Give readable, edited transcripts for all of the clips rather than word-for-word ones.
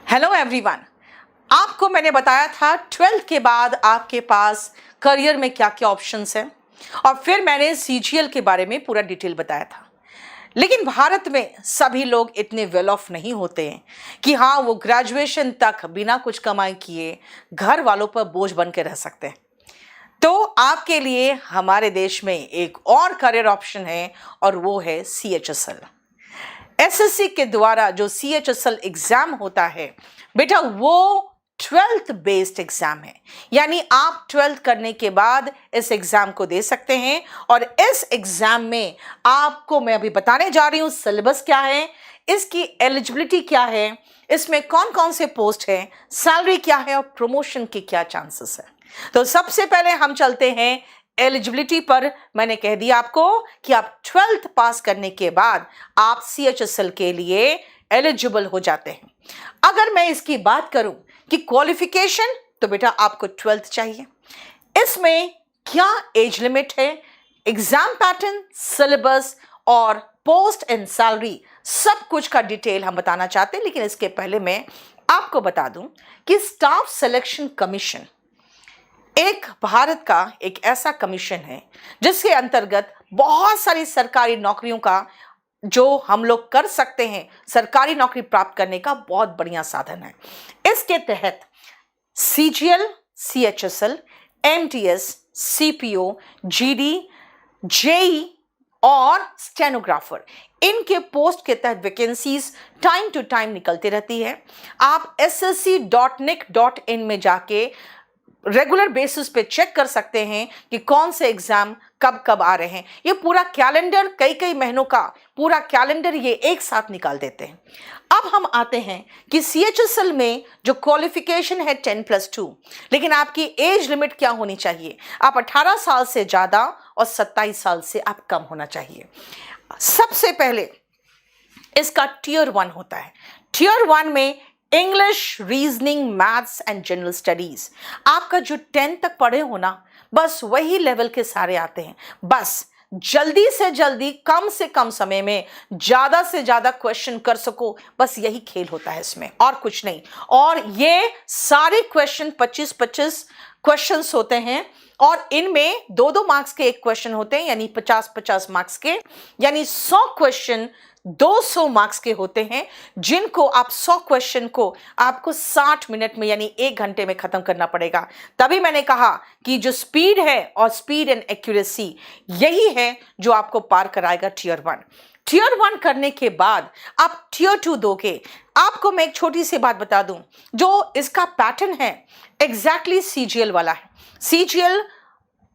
Hello everyone. आपको मैंने बताया था 12th के बाद आपके पास करियर में क्या क्या ऑप्शंस हैं और फिर मैंने सीजीएल के बारे में पूरा डिटेल बताया था। लेकिन भारत में सभी लोग इतने वेल ऑफ नहीं होते हैं कि हाँ वो ग्रेजुएशन तक बिना कुछ कमाई किए घर वालों पर बोझ बन के रह सकते हैं। तो आपके लिए हमारे देश में एक और करियर ऑप्शन है और वो है सीएचएसएल। एसएससी के द्वारा जो सीएचएसएल एग्जाम होता है बेटा वो 12th बेस्ड एग्जाम है, यानी आप 12th करने के बाद इस एग्जाम को दे सकते हैं। और इस एग्जाम में आपको मैं अभी बताने जा रही हूं सिलेबस क्या है, इसकी एलिजिबिलिटी क्या है, इसमें कौन कौन से पोस्ट है, सैलरी क्या है और प्रमोशन के क्या चांसेस है। तो सबसे पहले हम चलते हैं एलिजिबिलिटी पर। मैंने कह दिया आपको कि आप 12th पास करने के बाद आप सीएचएसएल के लिए एलिजिबल हो जाते हैं। अगर मैं इसकी बात करूं कि क्वालिफिकेशन, तो बेटा आपको 12th चाहिए। इसमें क्या एज लिमिट है, एग्जाम पैटर्न, सिलेबस और पोस्ट एंड सैलरी, सब कुछ का डिटेल हम बताना चाहते हैं। लेकिन इसके पहले मैं आपको बता दूं कि स्टाफ सिलेक्शन कमीशन एक भारत का एक ऐसा कमीशन है जिसके अंतर्गत बहुत सारी सरकारी नौकरियों का जो हम लोग कर सकते हैं, सरकारी नौकरी प्राप्त करने का बहुत बढ़िया साधन है। इसके तहत CGL, CHSL, MTS, CPO, GD, JE और स्टेनोग्राफर, इनके पोस्ट के तहत वैकेंसीज टाइम टू टाइम निकलती रहती है। आप ssc.nic.in में जाके रेगुलर बेसिस पे चेक कर सकते हैं कि कौन से एग्जाम कब कब आ रहे हैं। ये पूरा कैलेंडर, कई महीनों का पूरा कैलेंडर ये एक साथ निकाल देते हैं। अब हम आते हैं कि सीएचएसएल में जो क्वालिफिकेशन है 10+2, लेकिन आपकी एज लिमिट क्या होनी चाहिए? आप 18 साल से ज़्यादा और 27 साल से आप कम होना चाहिए। सबसे पहले इसका टियर 1 होता है। टियर 1 में English, reasoning, maths and general studies, आपका जो 10th तक पढ़े हो ना, बस वही लेवल के सारे आते हैं। बस जल्दी से जल्दी, कम से कम समय में ज्यादा से ज्यादा क्वेश्चन कर सको, बस यही खेल होता है इसमें, और कुछ नहीं। और ये सारे क्वेश्चन 25-25 क्वेश्चंस होते हैं और इनमें 2-2 मार्क्स के एक क्वेश्चन होते हैं, यानी 50-50 मार्क्स के, यानी 100 क्वेश्चन 200 मार्क्स के होते हैं, जिनको आप 100 क्वेश्चन को आपको 60 मिनट में यानी 1 घंटे में खत्म करना पड़ेगा। तभी मैंने कहा कि जो स्पीड है और स्पीड एंड एक्यूरेसी, यही है जो आपको पार कराएगा टियर 1। टियर 1 करने के बाद आप टियर 2 दोगे। आपको मैं एक छोटी सी बात बता दूं, जो इसका पैटर्न है एग्जैक्टली सीजीएल वाला है। सीजीएल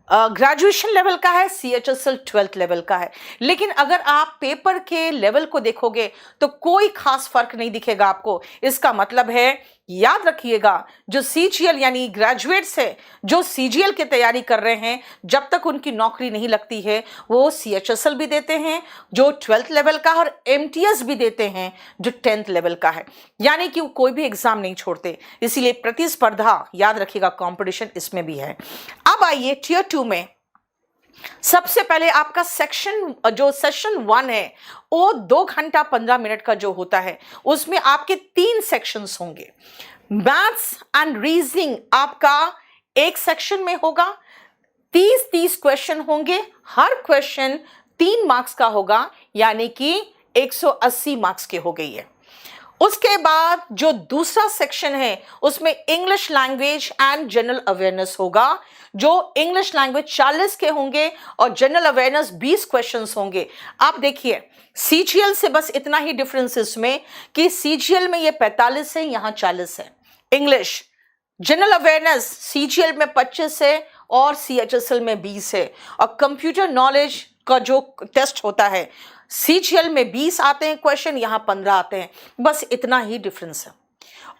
ग्रेजुएशन लेवल का है, सीएचएसएल 12th लेवल का है। लेकिन अगर आप पेपर के लेवल को देखोगे तो कोई खास फर्क नहीं दिखेगा आपको। इसका मतलब है, याद रखिएगा, जो सीजीएल यानी ग्रेजुएट्स है, जो सीजीएल की तैयारी कर रहे हैं, जब तक उनकी नौकरी नहीं लगती है वो सीएचएसएल भी देते हैं जो 12th लेवल का, और एमटीएस भी देते हैं जो 10th लेवल का है। यानी कि वो कोई भी एग्जाम नहीं छोड़ते, इसीलिए प्रतिस्पर्धा, याद रखिएगा, कंपटीशन इसमें भी है। अब आइए टियर 2 में। सबसे पहले आपका सेशन 1 है वो 2 घंटा 15 मिनट का जो होता है, उसमें आपके 3 सेक्शंस होंगे। मैथ्स एंड रीजनिंग आपका एक सेक्शन में होगा। 30 क्वेश्चन होंगे, हर क्वेश्चन 3 मार्क्स का होगा, यानी कि 180 मार्क्स के हो गई है। उसके बाद जो दूसरा सेक्शन है उसमें English language and general awareness होगा, जो इंग्लिश लैंग्वेज 40 के होंगे और जनरल अवेयरनेस 20 क्वेश्चंस होंगे। आप देखिए सीजीएल से बस इतना ही डिफरेंस इसमें कि सीजीएल में ये 45 है, यहाँ 40 है। इंग्लिश जनरल अवेयरनेस सीजीएल में 25 है और सीएचएसएल में 20 है। और कंप्यूटर नॉलेज का जो टेस्ट होता है, सीजीएल में 20 आते हैं क्वेश्चन, यहाँ 15 आते हैं, बस इतना ही डिफरेंस है।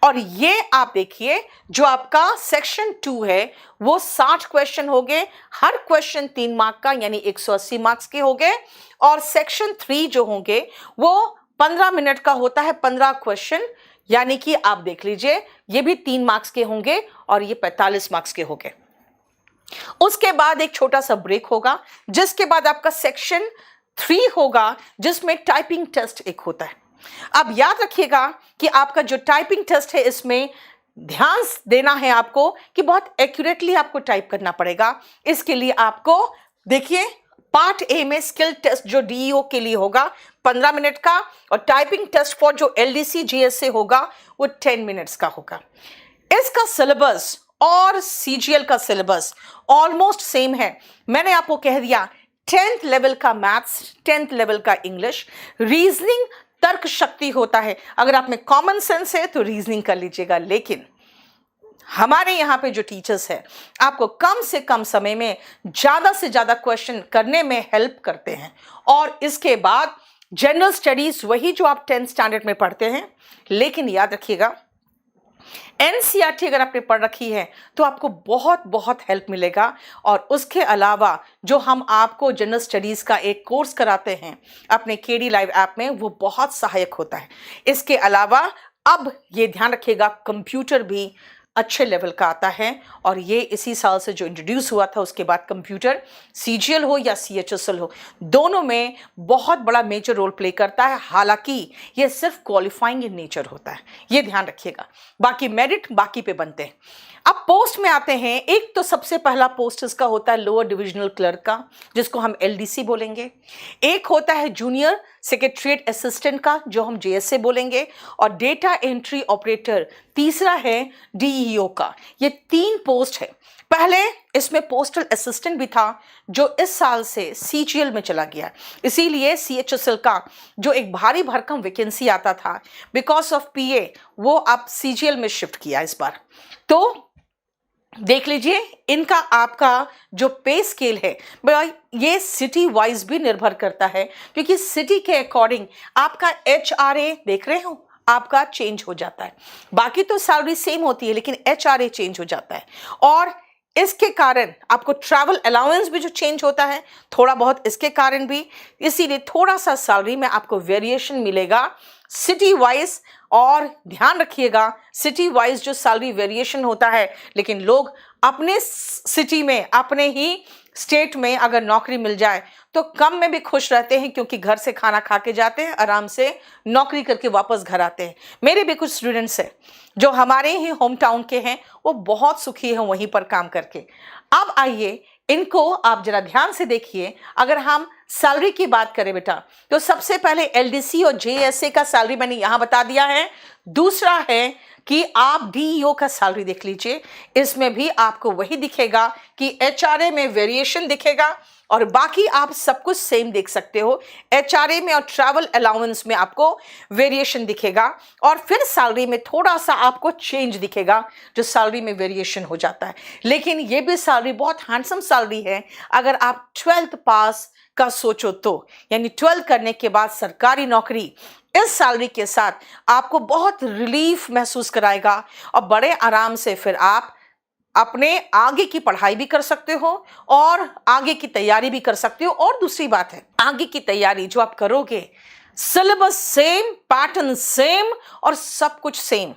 और ये आप देखिए जो आपका सेक्शन 2 है वो 60 क्वेश्चन हो गए, हर क्वेश्चन 3 मार्क का, यानी 180 मार्क्स के हो गए। और सेक्शन 3 जो होंगे वो 15 मिनट का होता है, 15 क्वेश्चन, यानी कि आप देख लीजिए ये भी 3 मार्क्स के होंगे और ये 45 मार्क्स के हो गए। उसके बाद एक छोटा सा ब्रेक होगा, जिसके बाद आपका सेक्शन 3 होगा जिसमें टाइपिंग टेस्ट एक होता है। अब याद रखिएगा कि आपका जो टाइपिंग टेस्ट है इसमें ध्यान देना है आपको कि बहुत एक्यूरेटली आपको टाइप करना पड़ेगा। इसके लिए आपको देखिए पार्ट ए में स्किल टेस्ट जो डीईओ के लिए होगा 15 मिनट का, और टाइपिंग टेस्ट फॉर जो एलडीसी जीएसए होगा वो 10 मिनट्स का होगा। इसका सिलेबस और सीजीएल का सिलेबस ऑलमोस्ट सेम है। मैंने आपको कह दिया 10th लेवल का मैथ्स, 10th लेवल का इंग्लिश, रीजनिंग तर्क शक्ति होता है। अगर आप में कॉमन सेंस है तो रीजनिंग कर लीजिएगा, लेकिन हमारे यहाँ पे जो टीचर्स हैं आपको कम से कम समय में ज़्यादा से ज़्यादा क्वेश्चन करने में हेल्प करते हैं। और इसके बाद जनरल स्टडीज वही जो आप 10th स्टैंडर्ड में पढ़ते हैं, लेकिन याद रखिएगा एनसीईआरटी अगर आपने पढ़ रखी है तो आपको बहुत बहुत हेल्प मिलेगा। और उसके अलावा जो हम आपको जनरल स्टडीज़ का एक कोर्स कराते हैं अपने केडी लाइव ऐप में, वो बहुत सहायक होता है। इसके अलावा अब ये ध्यान रखिएगा कंप्यूटर भी अच्छे लेवल का आता है, और ये इसी साल से जो इंट्रोड्यूस हुआ था उसके बाद कंप्यूटर सीजीएल हो या सीएचएसएल हो, दोनों में बहुत बड़ा मेजर रोल प्ले करता है। हालांकि ये सिर्फ क्वालिफाइंग इन नेचर होता है, ये ध्यान रखिएगा। बाकी मेरिट बाकी पे बनते हैं। अब पोस्ट में आते हैं। एक तो सबसे पहला पोस्ट इसका होता है लोअर डिविजनल क्लर्क का, जिसको हम एलडीसी बोलेंगे। एक होता है जूनियर सेक्रेटरीट असिस्टेंट का, जो हम जेएसए बोलेंगे, और डेटा एंट्री ऑपरेटर तीसरा है डीईओ का। ये 3 पोस्ट है। पहले इसमें पोस्टल असिस्टेंट भी था जो इस साल से सीजीएल में चला गया, इसीलिए सीएचएसएल का जो एक भारी भरकम वैकेंसी आता था बिकॉज ऑफ पीए, वो अब सीजीएल में शिफ्ट किया इस बार। तो देख लीजिए इनका आपका जो पे स्केल है ये सिटी वाइज भी निर्भर करता है, क्योंकि सिटी के अकॉर्डिंग आपका एचआरए देख रहे हो आपका चेंज हो जाता है। बाकी तो सैलरी सेम होती है, लेकिन एचआरए चेंज हो जाता है, और इसके कारण आपको ट्रैवल अलाउंस भी जो चेंज होता है थोड़ा बहुत, इसके कारण भी, इसीलिए थोड़ा सा सैलरी में आपको वेरिएशन मिलेगा सिटी वाइज। और ध्यान रखिएगा सिटी वाइज जो सैलरी वेरिएशन होता है, लेकिन लोग अपने सिटी में अपने ही स्टेट में अगर नौकरी मिल जाए तो कम में भी खुश रहते हैं, क्योंकि घर से खाना खा के जाते हैं, आराम से नौकरी करके वापस घर आते हैं। मेरे भी कुछ स्टूडेंट्स हैं जो हमारे ही होम टाउन के हैं, वो बहुत सुखी हैं वहीं पर काम करके। अब आइए इनको आप जरा ध्यान से देखिए। अगर हम सैलरी की बात करें बेटा, तो सबसे पहले एलडीसी और जेएसए का सैलरी मैंने यहां बता दिया है। दूसरा है कि आप डीईओ का सैलरी देख लीजिए, इसमें भी आपको वही दिखेगा कि एचआरए में वेरिएशन दिखेगा, और बाकी आप सब कुछ सेम देख सकते हो। एचआरए में और ट्रैवल अलाउंस में आपको वेरिएशन दिखेगा, और फिर सैलरी में थोड़ा सा आपको चेंज दिखेगा जो सैलरी में वेरिएशन हो जाता है। लेकिन ये भी सैलरी बहुत हैंडसम सैलरी है अगर आप 12th पास का सोचो तो, यानी 12 करने के बाद सरकारी नौकरी इस सैलरी के साथ आपको बहुत रिलीफ महसूस कराएगा, और बड़े आराम से फिर आप अपने आगे की पढ़ाई भी कर सकते हो और आगे की तैयारी भी कर सकते हो। और दूसरी बात है, आगे की तैयारी जो आप करोगे सिलेबस सेम, पैटर्न सेम, और सब कुछ सेम,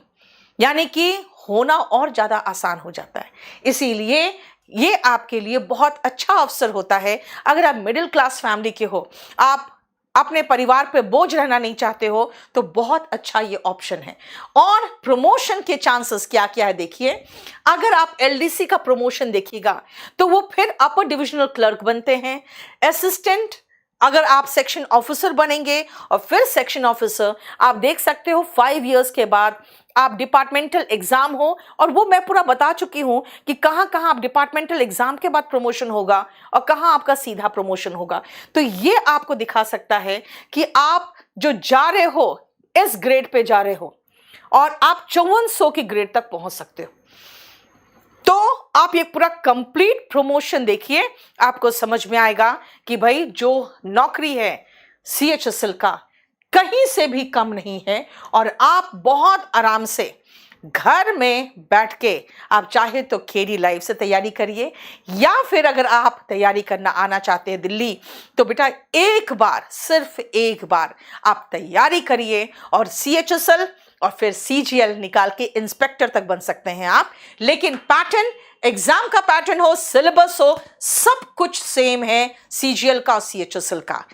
यानी कि होना और ज़्यादा आसान हो जाता है। इसीलिए ये आपके लिए बहुत अच्छा अवसर होता है। अगर आप मिडिल क्लास फैमिली के हो, आप अपने परिवार पे बोझ रहना नहीं चाहते हो, तो बहुत अच्छा ये ऑप्शन है। और प्रमोशन के चांसेस क्या क्या है देखिए। अगर आप एलडीसी का प्रमोशन देखिएगा तो वो फिर अपर डिविजनल क्लर्क बनते हैं, असिस्टेंट अगर आप सेक्शन ऑफिसर बनेंगे, और फिर सेक्शन ऑफिसर आप देख सकते हो 5 इयर्स के बाद आप डिपार्टमेंटल एग्जाम हो, और वो मैं पूरा बता चुकी हूं कि कहां कहां आप डिपार्टमेंटल एग्जाम के बाद प्रमोशन होगा और कहां आपका सीधा प्रमोशन होगा। तो ये आपको दिखा सकता है कि आप जो जा रहे हो इस ग्रेड पे जा रहे हो, और आप 5400 की ग्रेड तक पहुंच सकते हो। तो आप ये पूरा कंप्लीट प्रमोशन देखिए, आपको समझ में आएगा कि भाई जो नौकरी है सीएचएसएल का कहीं से भी कम नहीं है, और आप बहुत आराम से घर में बैठ के आप चाहे तो केडी लाइव से तैयारी करिए, या फिर अगर आप तैयारी करना आना चाहते हैं दिल्ली, तो बेटा एक बार, सिर्फ एक बार आप तैयारी करिए, और सीएचएसएल और फिर सीजीएल निकाल के इंस्पेक्टर तक बन सकते हैं आप। लेकिन पैटर्न, एग्जाम का पैटर्न हो, सिलेबस हो, सब कुछ सेम है सीजीएल का और सीएचएसएल का।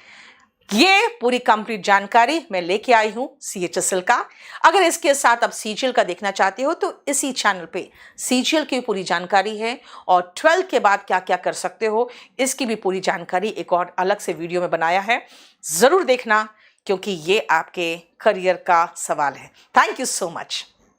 ये पूरी कंप्लीट जानकारी मैं लेके आई हूं CHSL का। अगर इसके साथ आप CGL का देखना चाहते हो तो इसी चैनल पे CGL की पूरी जानकारी है और 12 के बाद क्या क्या कर सकते हो इसकी भी पूरी जानकारी एक और अलग से वीडियो में बनाया है, ज़रूर देखना क्योंकि ये आपके करियर का सवाल है। Thank you so much.